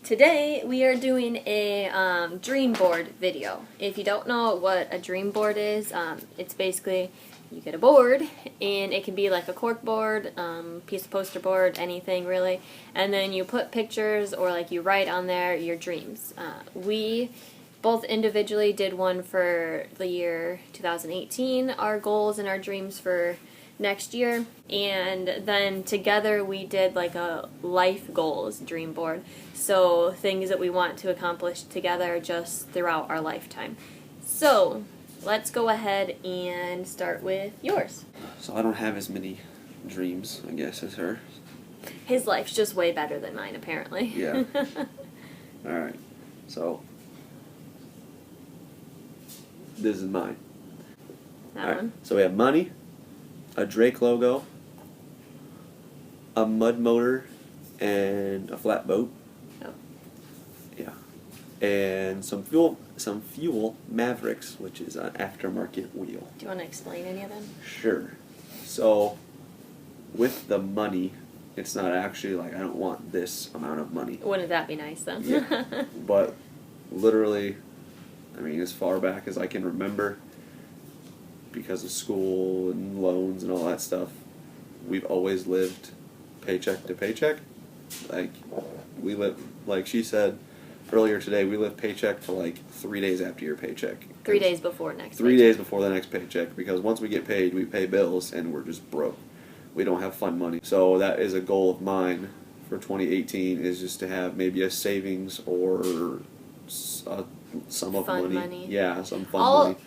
Today we are doing a dream board video. If you don't know what a dream board is, it's basically you get a board and it can be like a cork board, piece of poster board, anything really, and then you put pictures or like you write on there your dreams. We both individually did one for the year 2018, our goals and our dreams for next year, and then together we did like a life goals dream board, so things that we want to accomplish together just throughout our lifetime. So let's go ahead and start with yours. So I don't have as many dreams, I guess, as her. His life's just way better than mine, apparently. Yeah. Alright, so this is mine. That one. So we have money, a Drake logo, a mud motor, and a flat boat. Oh. Yeah. And some fuel Mavericks, which is an aftermarket wheel. Do you want to explain any of them? Sure. So with the money, it's not actually like I don't want this amount of money. Wouldn't that be nice, though? Yeah. But literally, I mean, as far back as I can remember, because of school and loans and all that stuff, we've always lived paycheck to paycheck. Like, we live, like she said earlier today, we live paycheck to like 3 days after your paycheck. 3 days before next 3 days before the next paycheck, because once we get paid, we pay bills and we're just broke. We don't have fun money. So that is a goal of mine for 2018, is just to have maybe a savings or a sum of fun money. Yeah, some fun money.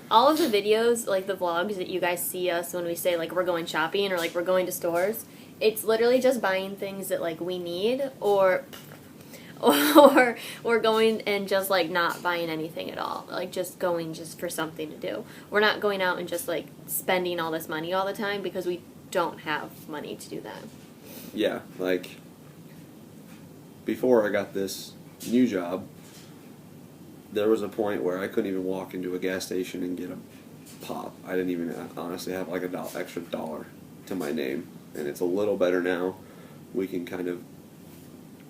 All of the videos, like the vlogs that you guys see us when we say like we're going shopping or like we're going to stores, it's literally just buying things that like we need, or we're going and just like not buying anything at all, like just going just for something to do. We're not going out and just like spending all this money all the time because we don't have money to do that. Yeah, like before I got this new job, there was a point where I couldn't even walk into a gas station and get a pop. I didn't even honestly have like a extra dollar to my name, and it's a little better now. We can kind of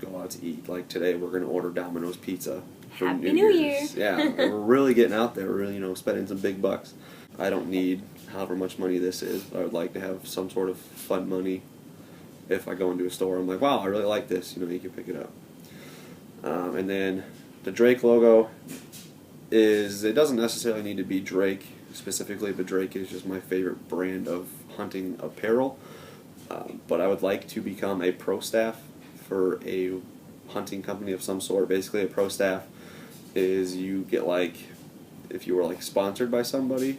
go out to eat. Like today, we're going to order Domino's pizza for Happy New Year. Yeah, we're really getting out there. We're really, spending some big bucks. I don't need however much money this is, but I would like to have some sort of fun money. If I go into a store, I'm like, wow, I really like this. You can pick it up. And then the Drake logo it doesn't necessarily need to be Drake specifically, but Drake is just my favorite brand of hunting apparel. But I would like to become a pro staff for a hunting company of some sort. Basically, a pro staff is you get like, if you were like sponsored by somebody,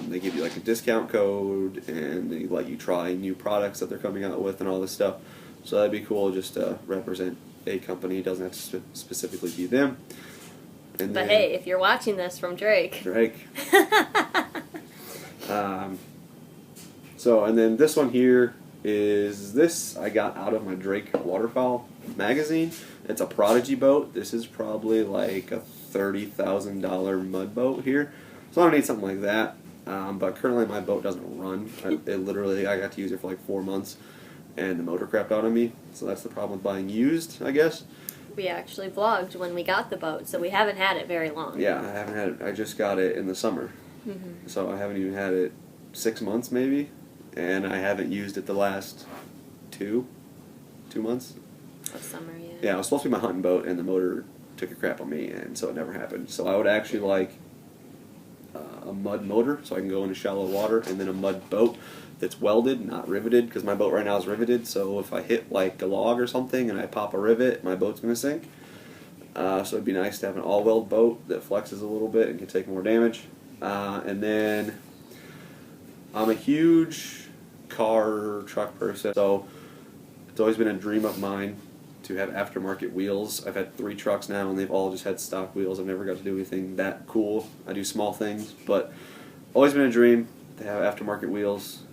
they give you like a discount code and they let you try new products that they're coming out with and all this stuff. So that'd be cool just to represent a company. It doesn't have to specifically be them. And but hey, if you're watching this from Drake. So, and then this one here is this I got out of my Drake Waterfowl magazine. It's a Prodigy boat. This is probably like a $30,000 mud boat here. So I don't need something like that. But currently my boat doesn't run. I got to use it for like 4 months, and the motor crapped out on me. So that's the problem with buying used, I guess. We actually vlogged when we got the boat, so we haven't had it very long. Yeah, I haven't had it. I just got it in the summer. Mm-hmm. So I haven't even had it 6 months maybe, and I haven't used it the last 2 months. Of summer, yeah. Yeah, it was supposed to be my hunting boat, and the motor took a crap on me, and so it never happened. So I would actually like a mud motor, so I can go into shallow water, and then a mud boat that's welded, not riveted, because my boat right now is riveted, so if I hit like a log or something and I pop a rivet, my boat's going to sink. So it'd be nice to have an all-weld boat that flexes a little bit and can take more damage. And then I'm a huge car, truck person, so it's always been a dream of mine to have aftermarket wheels. I've had 3 trucks now, and they've all just had stock wheels. I've never got to do anything that cool. I do small things, but always been a dream to have aftermarket wheels.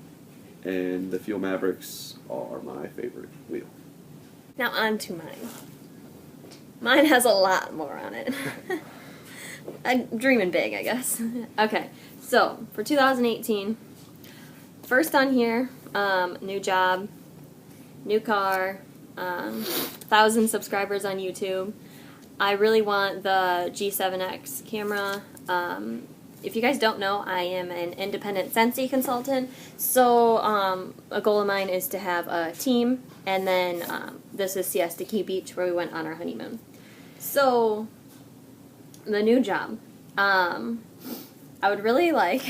And the Fuel Mavericks are my favorite wheel. Now on to mine. Mine has a lot more on it. I'm dreaming big, I guess. Okay, so for 2018, first on here, new job, new car, 1,000 subscribers on YouTube. I really want the G7X camera. If you guys don't know, I am an independent Scentsy consultant, so a goal of mine is to have a team, and then this is Siesta Key Beach where we went on our honeymoon. So, the new job. I would really like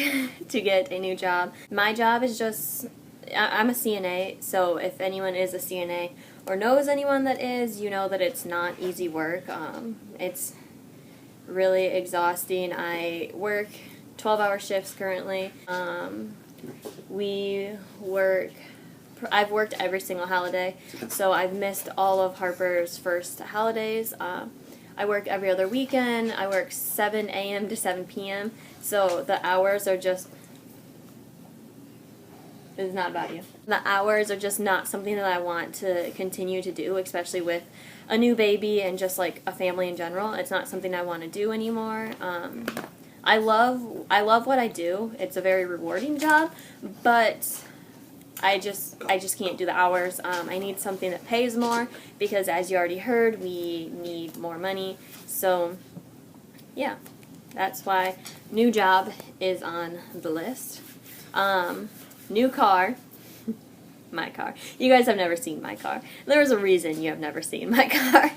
to get a new job. My job is just, I'm a CNA, so if anyone is a CNA or knows anyone that is, you know that it's not easy work. It's really exhausting. I work 12-hour shifts currently. I've worked every single holiday, so I've missed all of Harper's first holidays. I work every other weekend. I work 7 a.m. to 7 p.m., so the hours are just, it's not about you. The hours are just not something that I want to continue to do, especially with a new baby and just like a family in general. It's not something I want to do anymore. I love what I do. It's a very rewarding job, but I just can't do the hours. I need something that pays more because, as you already heard, we need more money. So, yeah, that's why new job is on the list. New car. My car. You guys have never seen my car. There's a reason you have never seen my car.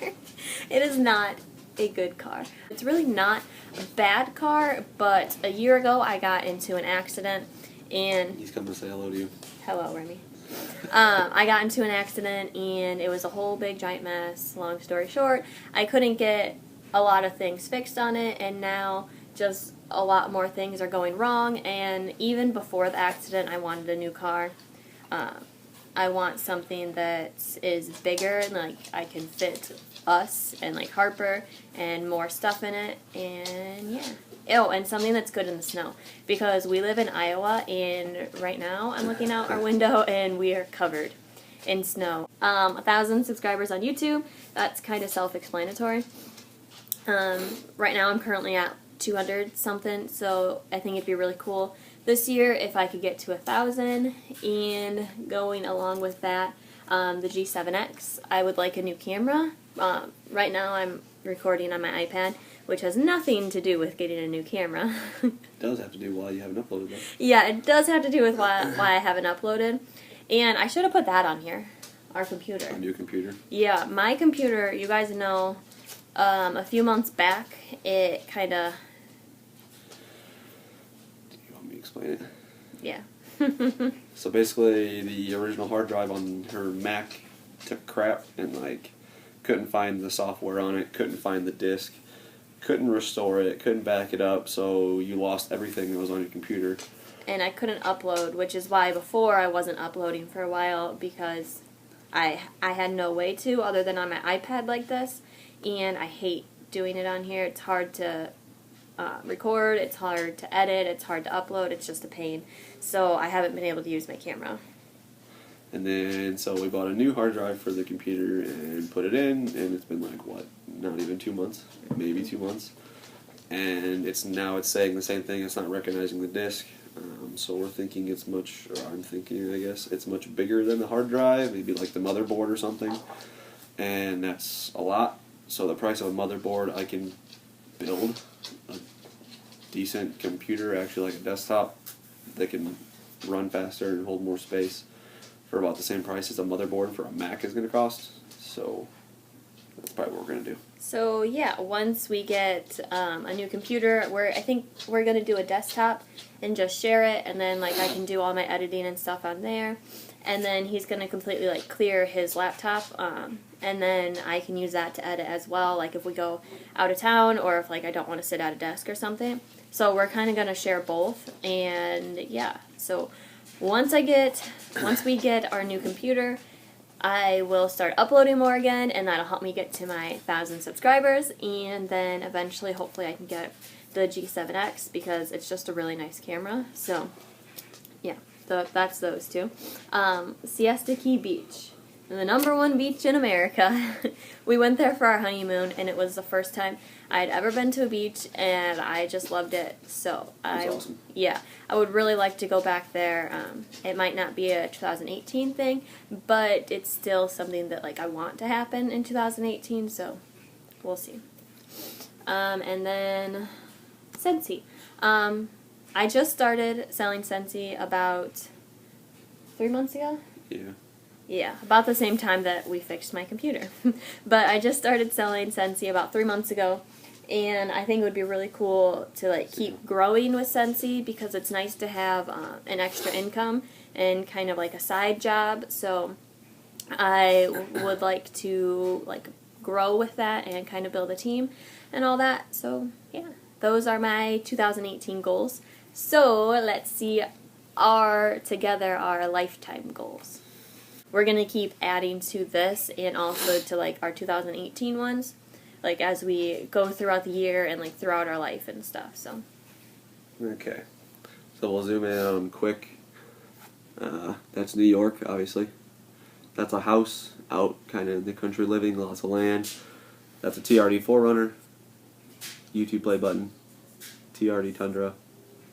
It is not a good car. It's really not a bad car, but a year ago I got into an accident and... He's coming to say hello to you. Hello, Remy. I got into an accident and it was a whole big giant mess. Long story short, I couldn't get a lot of things fixed on it, and now just a lot more things are going wrong. And even before the accident, I wanted a new car. I want something that is bigger and like I can fit us and like Harper and more stuff in it, and yeah. Oh, and something that's good in the snow, because we live in Iowa, and right now I'm looking out our window and we are covered in snow. 1,000 subscribers on YouTube, that's kind of self-explanatory. Right now I'm currently at 200 something, so I think it'd be really cool this year if I could get to 1,000, and going along with that, the G7X, I would like a new camera. Right now I'm recording on my iPad, which has nothing to do with getting a new camera. It does have to do why you haven't uploaded that. Yeah, it does have to do with why I haven't uploaded. And I should have put that on here, our computer. A new computer? Yeah, my computer, you guys know, a few months back, it kind of... Do you want me to explain it? Yeah. So basically, the original hard drive on her Mac took crap and like couldn't find the software on it, couldn't find the disk, couldn't restore it, couldn't back it up, so you lost everything that was on your computer. And I couldn't upload, which is why before I wasn't uploading for a while, because I had no way to other than on my iPad like this, and I hate doing it on here. It's hard to record, it's hard to edit, it's hard to upload, it's just a pain. So I haven't been able to use my camera. And then, so we bought a new hard drive for the computer and put it in, and it's been like, what, not even 2 months? Maybe 2 months. And it's saying the same thing, it's not recognizing the disk. So we're thinking it's much, or I'm thinking, I guess, it's much bigger than the hard drive, maybe like the motherboard or something. And that's a lot. So the price of a motherboard, I can build a decent computer, actually like a desktop, that can run faster and hold more space for about the same price as a motherboard for a Mac is going to cost. So that's probably what we're going to do. So yeah, once we get a new computer, I think we're going to do a desktop and just share it, and then like I can do all my editing and stuff on there, and then he's going to completely like clear his laptop, and then I can use that to edit as well, like if we go out of town or if like I don't want to sit at a desk or something. So we're kind of going to share both, and yeah, so once we get our new computer, I will start uploading more again, and that'll help me get to my 1,000 subscribers, and then eventually, hopefully, I can get the G7X, because it's just a really nice camera. So, yeah, so that's those two. Siesta Key Beach. the #1 beach in America. We went there for our honeymoon, and it was the first time I'd ever been to a beach, and I just loved it. So That's awesome. Yeah, I would really like to go back there. It might not be a 2018 thing, but it's still something that like I want to happen in 2018. So we'll see. And then Scentsy. I just started selling Scentsy about 3 months ago. Yeah. Yeah, about the same time that we fixed my computer. But I just started selling Scentsy about 3 months ago, and I think it would be really cool to like keep growing with Scentsy because it's nice to have an extra income and kind of like a side job. So I would like to like grow with that and kind of build a team and all that. So yeah, those are my 2018 goals. So let's see our lifetime goals. We're going to keep adding to this and also to like our 2018 ones, like as we go throughout the year and like throughout our life and stuff. So Okay. So we'll zoom in on them quick. That's New York, obviously. That's a house out kind of in the country living, lots of land. That's a TRD 4Runner, YouTube play button, TRD Tundra,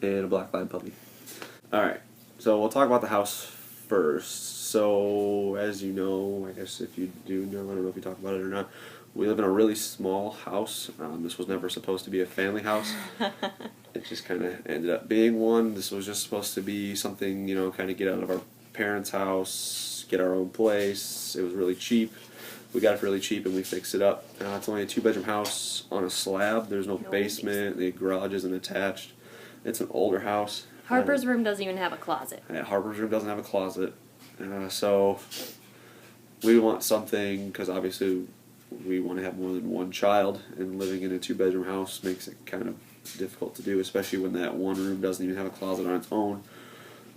and a black lab puppy. Alright, so we'll talk about the house first. So, as you know, I guess if you do know, I don't know if you talk about it or not, we live in a really small house. This was never supposed to be a family house. It just kind of ended up being one. This was just supposed to be something, kind of get out of our parents' house, get our own place. It was really cheap. We got it really cheap and we fixed it up. It's only a 2-bedroom house on a slab. There's no basement. The garage isn't attached. It's an older house. Harper's room doesn't even have a closet. Yeah, Harper's room doesn't have a closet. So we want something, because obviously we want to have more than one child, and living in a 2-bedroom house makes it kind of difficult to do, especially when that one room doesn't even have a closet on its own.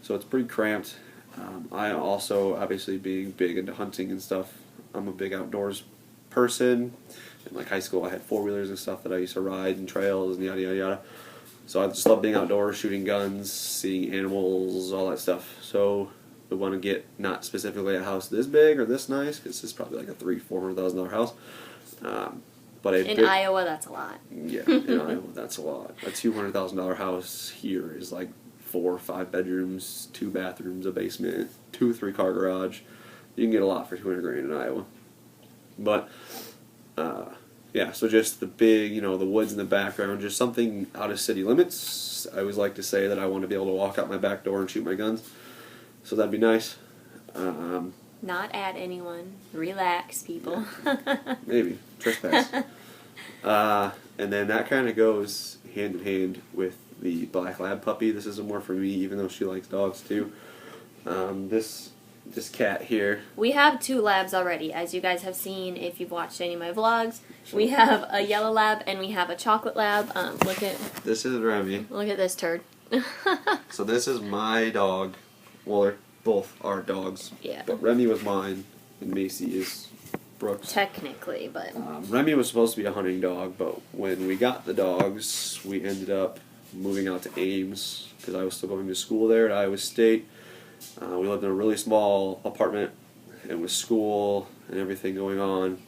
So it's pretty cramped. I also, obviously being big into hunting and stuff, I'm a big outdoors person. In like high school I had 4-wheelers and stuff that I used to ride and trails and yada yada yada. So I just love being outdoors, shooting guns, seeing animals, all that stuff. So we want to get not specifically a house this big or this nice, because this is probably like a $300,000-$400,000 house. But in Iowa, that's a lot. Yeah, in Iowa, that's a lot. A $200,000 house here is like 4 or 5 bedrooms, 2 bathrooms, a basement, 2-3 car garage. You can get a lot for $200,000 in Iowa. But yeah, so just the big, the woods in the background, just something out of city limits. I always like to say that I want to be able to walk out my back door and shoot my guns. So that'd be nice. Not at anyone. Relax, people. Maybe. Trespass. And then that kind of goes hand in hand with the black lab puppy. This is more for me, even though she likes dogs too. This cat here. We have 2 labs already, as you guys have seen if you've watched any of my vlogs. We have a yellow lab and we have a chocolate lab. Look at... This is Remy. Look at this turd. So this is my dog. Well, they're both our dogs. Yeah. But Remy was mine, and Macy is Brooks. Technically, but... Remy was supposed to be a hunting dog, but when we got the dogs, we ended up moving out to Ames, because I was still going to school there at Iowa State. We lived in a really small apartment, and with school and everything going on,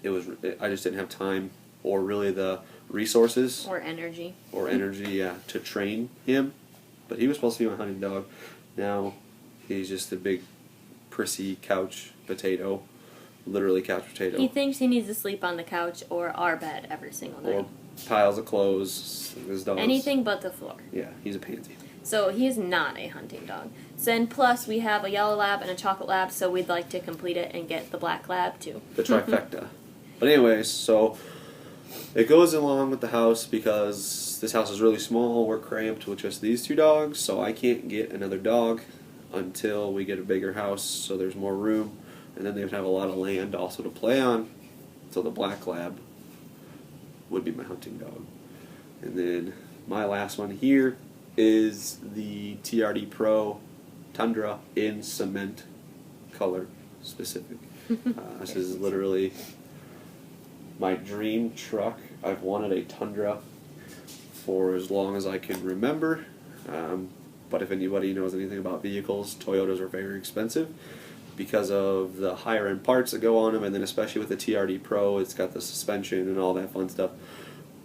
I just didn't have time or really the resources. Or energy. Yeah, to train him. But he was supposed to be my hunting dog. Now, he's just a big, prissy couch potato. Literally couch potato. He thinks he needs to sleep on the couch or our bed every single night. Or piles of clothes. His dog's, anything but the floor. Yeah, he's a pansy. So he is not a hunting dog. So, and plus, we have a yellow lab and a chocolate lab, so we'd like to complete it and get the black lab too. The trifecta. But anyways, so it goes along with the house because this house is really small. We're cramped with just these 2 dogs, so I can't get another dog until we get a bigger house, so there's more room. And then they would have a lot of land also to play on. So the black lab would be my hunting dog. And then my last one here is the TRD Pro Tundra in cement color specific. This is literally my dream truck. I've wanted a Tundra for as long as I can remember. But if anybody knows anything about vehicles, Toyotas are very expensive. because of the higher end parts that go on them, and then especially with the TRD Pro, it's got the suspension and all that fun stuff.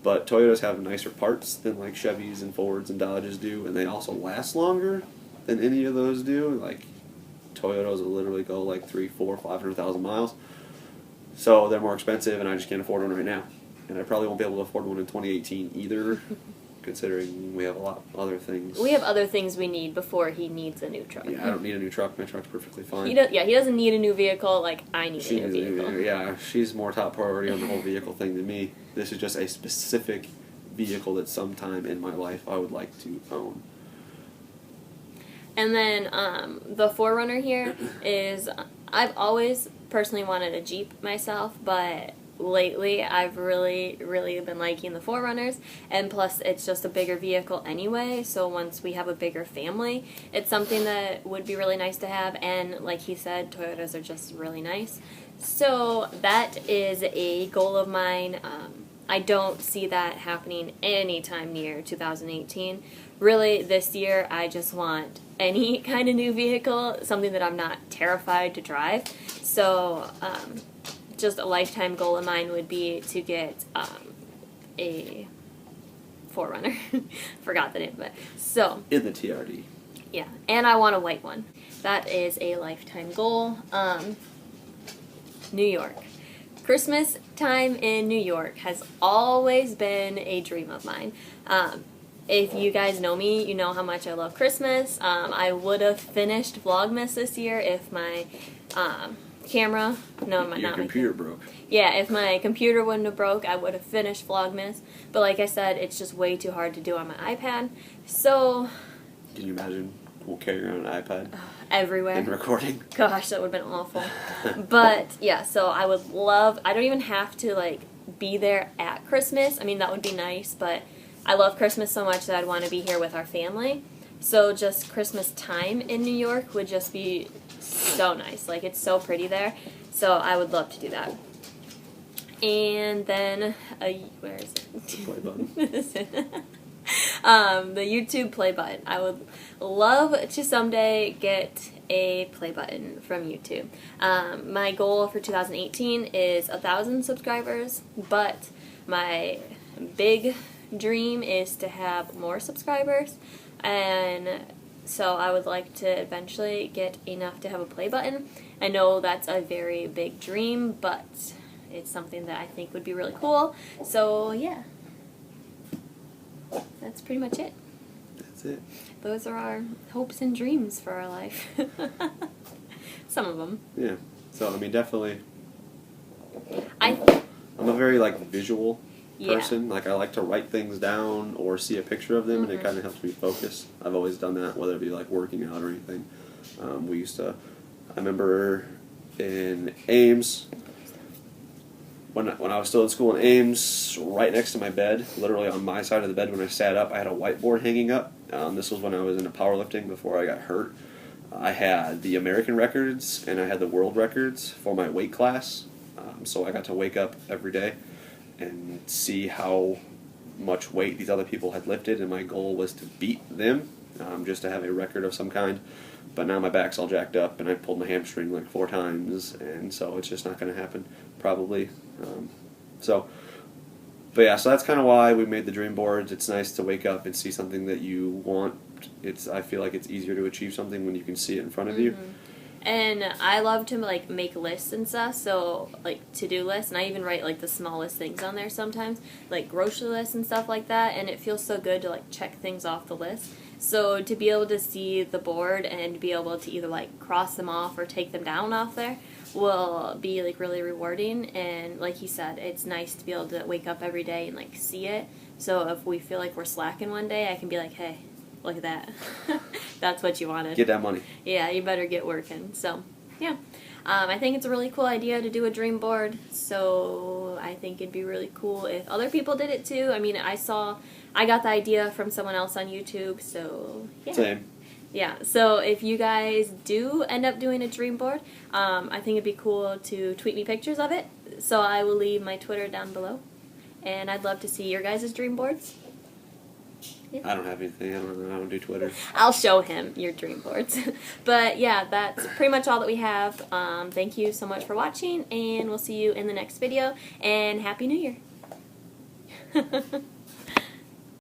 But Toyotas have nicer parts than like Chevys and Fords and Dodges do, and they also last longer than any of those do. Like Toyotas will literally go like 300,000, 400,000, 500,000 miles. So they're more expensive, and I just can't afford one right now. And I probably won't be able to afford one in 2018 either, considering we have a lot of other things. We have other things we need before he needs a new truck. Yeah, I don't need a new truck. My truck's perfectly fine. He doesn't need a new vehicle like I need a new vehicle. Yeah, she's more top priority on the whole vehicle thing than me. This is just a specific vehicle that sometime in my life I would like to own. And then the 4Runner here is, I've always personally wanted a Jeep myself, but lately I've really been liking the 4Runners, and plus it's just a bigger vehicle anyway, so once we have a bigger family, it's something that would be really nice to have, and like he said, Toyotas are just really nice. So that is a goal of mine. I don't see that happening anytime near 2018. Really, this year I just want any kind of new vehicle, something that I'm not terrified to drive. So just a lifetime goal of mine would be to get a 4Runner. Forgot the name of it. So in the TRD. Yeah, and I want a white one. That is a lifetime goal. New York. Christmas time in New York has always been a dream of mine. If you guys know me, you know how much I love Christmas. I would have finished Vlogmas this year if my camera, Your computer broke. Yeah, if my computer wouldn't have broke, I would have finished Vlogmas. But like I said, it's just way too hard to do on my iPad. So, can you imagine carrying around an iPad everywhere and recording? Gosh, that would have been awful. But yeah, so I would love. I don't even have to like be there at Christmas. I mean, that would be nice, but I love Christmas so much that I'd want to be here with our family. So just Christmas time in New York would just be so nice. Like, it's so pretty there. So I would love to do that. And then, where is it? The play button. The YouTube play button. I would love to someday get a play button from YouTube. My goal for 2018 is 1,000 subscribers, but my big dream is to have more subscribers, and so I would like to eventually get enough to have a play button. I know that's a very big dream, but it's something that I think would be really cool. So yeah, that's pretty much it. That's it. Those are our hopes and dreams for our life. Some of them. Yeah. So I mean, definitely. I'm a very visual person. Yeah. Like, I like to write things down or see a picture of them, and it kind of helps me focus. I've always done that, whether it be like working out or anything. I remember in Ames, when I was still in school in Ames, right next to my bed, literally on my side of the bed when I sat up, I had a whiteboard hanging up. This was when I was into powerlifting before I got hurt. I had the American records and I had the world records for my weight class. So I got to wake up every day and see how much weight these other people had lifted, and my goal was to beat them, just to have a record of some kind. But now my back's all jacked up, and I pulled my hamstring like 4 times, and so it's just not going to happen, probably. But yeah, so that's kind of why we made the dream boards. It's nice to wake up and see something that you want. I feel like it's easier to achieve something when you can see it in front of you. And I love to make lists and stuff, so to-do lists, and I even write the smallest things on there sometimes, like grocery lists and stuff like that, and it feels so good to check things off the list. So to be able to see the board and be able to either cross them off or take them down off there will be really rewarding. And like he said, it's nice to be able to wake up every day and see it. So if we feel like we're slacking one day, I can be like, hey, look at that. That's what you wanted. Get that money. Yeah, you better get working. So, yeah. I think it's a really cool idea to do a dream board. So, I think it'd be really cool if other people did it too. I mean, I got the idea from someone else on YouTube. So, yeah. Same. Yeah, so if you guys do end up doing a dream board, I think it'd be cool to tweet me pictures of it. So, I will leave my Twitter down below. And I'd love to see your guys' dream boards. Yeah. I don't have anything. I don't do Twitter. I'll show him your dream boards. But yeah, that's pretty much all that we have. Thank you so much for watching, and we'll see you in the next video. And Happy New Year!